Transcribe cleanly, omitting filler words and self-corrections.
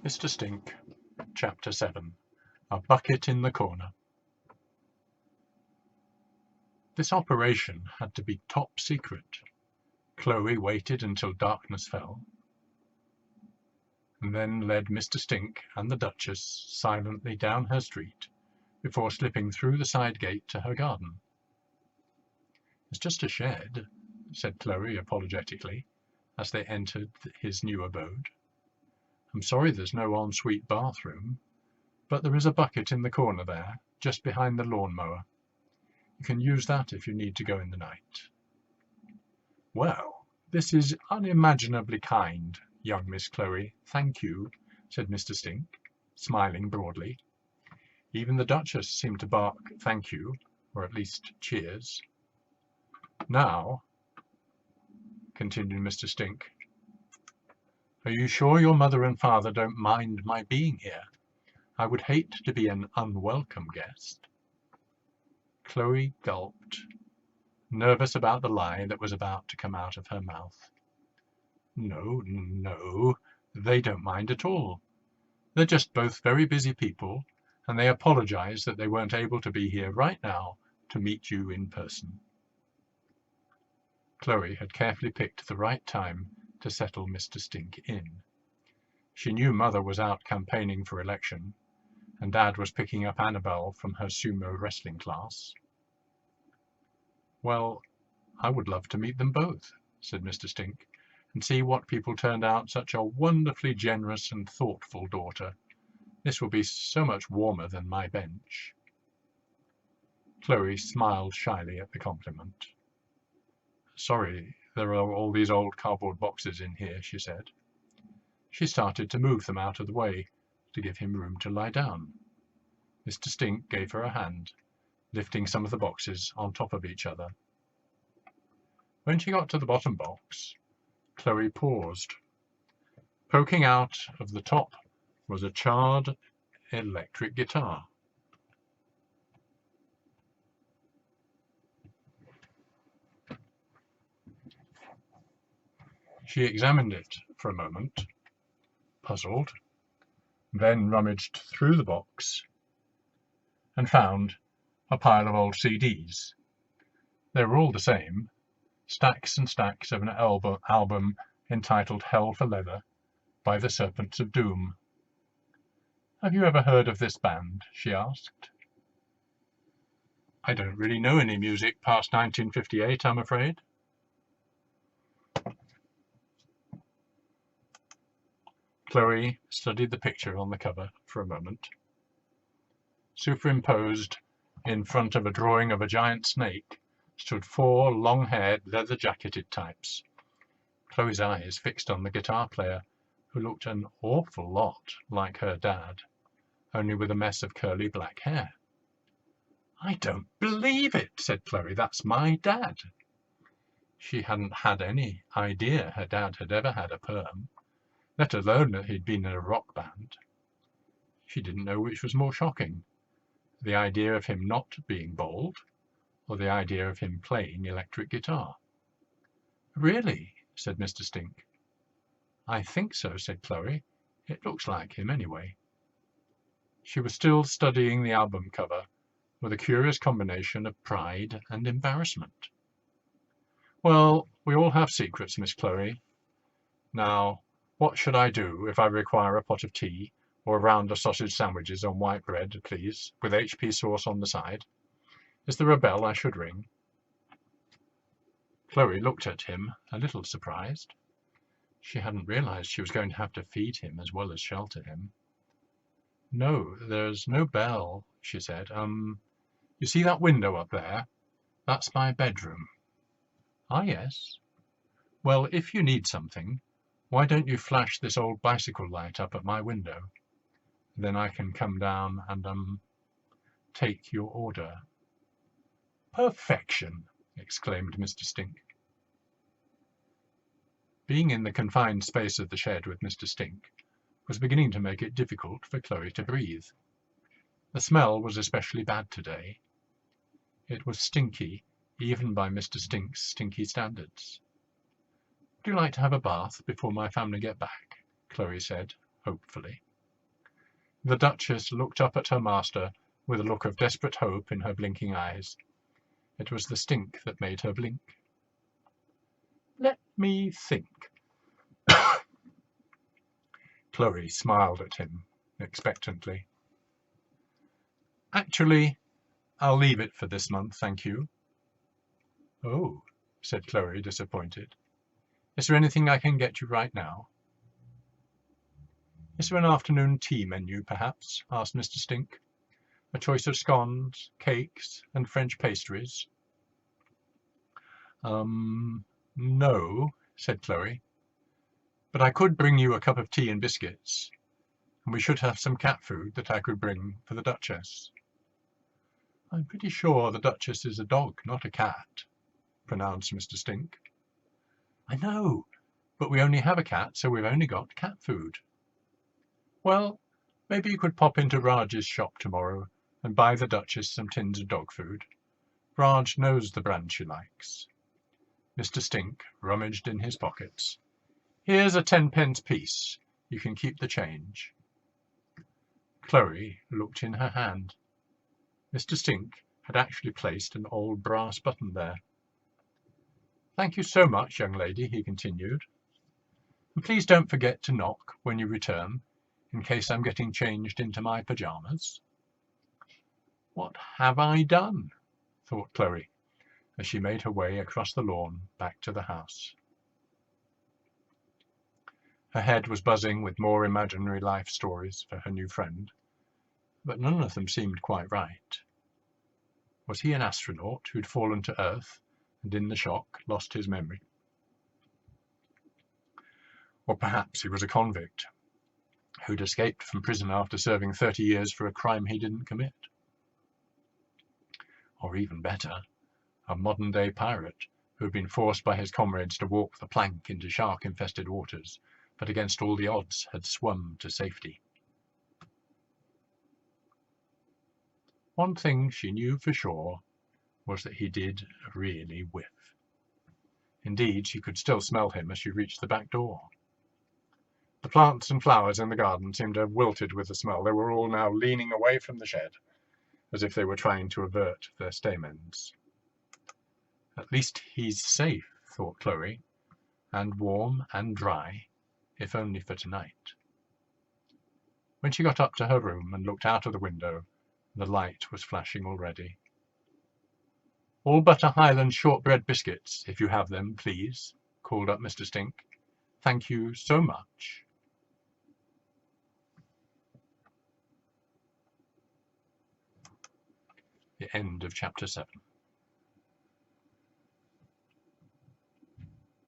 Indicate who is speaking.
Speaker 1: Mr. Stink, Chapter 7. A Bucket in the Corner. This operation had to be top secret. Chloe waited until darkness fell, and then led Mr. Stink and the Duchess silently down her street before slipping through the side gate to her garden. "It's just a shed," said Chloe apologetically, as they entered his new abode. "I'm sorry there's no ensuite bathroom, but there is a bucket in the corner there, just behind the lawn-mower. You can use that if you need to go in the night." "Well, this is unimaginably kind, young Miss Chloe, thank you," said Mr. Stink, smiling broadly. Even the Duchess seemed to bark "thank you," or at least cheers. "Now," continued Mr. Stink, "are you sure your mother and father don't mind my being here? I would hate to be an unwelcome guest." Chloe gulped, nervous about the lie that was about to come out of her mouth. No, they don't mind at all. They're just both very busy people, and they apologize that they weren't able to be here right now to meet you in person." Chloe had carefully picked the right time to settle Mr. Stink in. She knew Mother was out campaigning for election, and Dad was picking up Annabelle from her sumo wrestling class. "Well, I would love to meet them both," said Mr. Stink, "and see what people turned out such a wonderfully generous and thoughtful daughter. This will be so much warmer than my bench." Chloe smiled shyly at the compliment. "Sorry, there are all these old cardboard boxes in here," she said. She started to move them out of the way to give him room to lie down. Mr. Stink gave her a hand, lifting some of the boxes on top of each other. When she got to the bottom box, Chloe paused. Poking out of the top was a charred electric guitar. She examined it for a moment, puzzled, then rummaged through the box and found a pile of old CDs. They were all the same, stacks and stacks of an album entitled Hell for Leather by the Serpents of Doom. "Have you ever heard of this band?" she asked. "I don't really know any music past 1958, I'm afraid." Chloe studied the picture on the cover for a moment. Superimposed in front of a drawing of a giant snake stood four long-haired, leather-jacketed types. Chloe's eyes fixed on the guitar player, who looked an awful lot like her dad, only with a mess of curly black hair. "I don't believe it," said Chloe. "That's my dad." She hadn't had any idea her dad had ever had a perm, let alone that he'd been in a rock band. She didn't know which was more shocking, the idea of him not being bald, or the idea of him playing electric guitar. "Really?" said Mr. Stink. "I think so," said Chloe. "It looks like him anyway." She was still studying the album cover with a curious combination of pride and embarrassment. "Well, we all have secrets, Miss Chloe. Now, what should I do if I require a pot of tea or a round of sausage sandwiches on white bread, please, with HP sauce on the side? Is there a bell I should ring?" Chloe looked at him, a little surprised. She hadn't realized she was going to have to feed him as well as shelter him. "No, there's no bell," she said. You see that window up there? That's my bedroom." "Ah, yes." "Well, if you need something, why don't you flash this old bicycle light up at my window? Then I can come down and, take your order." "Perfection!" exclaimed Mr. Stink. Being in the confined space of the shed with Mr. Stink was beginning to make it difficult for Chloe to breathe. The smell was especially bad today. It was stinky, even by Mr. Stink's stinky standards. "Would you like to have a bath before my family get back?" Chloe said, hopefully. The Duchess looked up at her master with a look of desperate hope in her blinking eyes. It was the stink that made her blink. "Let me think." Chloe smiled at him expectantly. "Actually, I'll leave it for this month, thank you." "Oh," said Chloe, disappointed. "Is there anything I can get you right now?" "Is there an afternoon tea menu, perhaps?" asked Mr. Stink. "A choice of scones, cakes, and French pastries?" No," said Chloe. "But I could bring you a cup of tea and biscuits, and we should have some cat food that I could bring for the Duchess." "I'm pretty sure the Duchess is a dog, not a cat," pronounced Mr. Stink. "I know, but we only have a cat, so we've only got cat food." "Well, maybe you could pop into Raj's shop tomorrow and buy the Duchess some tins of dog food. Raj knows the brand she likes." Mr. Stink rummaged in his pockets. "Here's a 10-pence piece. You can keep the change." Chloe looked in her hand. Mr. Stink had actually placed an old brass button there. "Thank you so much, young lady," he continued. "And please don't forget to knock when you return, in case I'm getting changed into my pyjamas." "What have I done?" thought Chloe, as she made her way across the lawn back to the house. Her head was buzzing with more imaginary life stories for her new friend, but none of them seemed quite right. Was he an astronaut who'd fallen to Earth and in the shock lost his memory? Or perhaps he was a convict who'd escaped from prison after serving 30 years for a crime he didn't commit. Or even better, a modern-day pirate who had been forced by his comrades to walk the plank into shark-infested waters, but against all the odds had swum to safety. One thing she knew for sure was that he did really whiff. Indeed, she could still smell him as she reached the back door. The plants and flowers in the garden seemed to have wilted with the smell. They were all now leaning away from the shed, as if they were trying to avert their stamens. "At least he's safe," thought Chloe, "and warm and dry, if only for tonight." When she got up to her room and looked out of the window, the light was flashing already. "All butter Highland shortbread biscuits, if you have them, please," called up Mr. Stink. "Thank you so much." The end of chapter 7.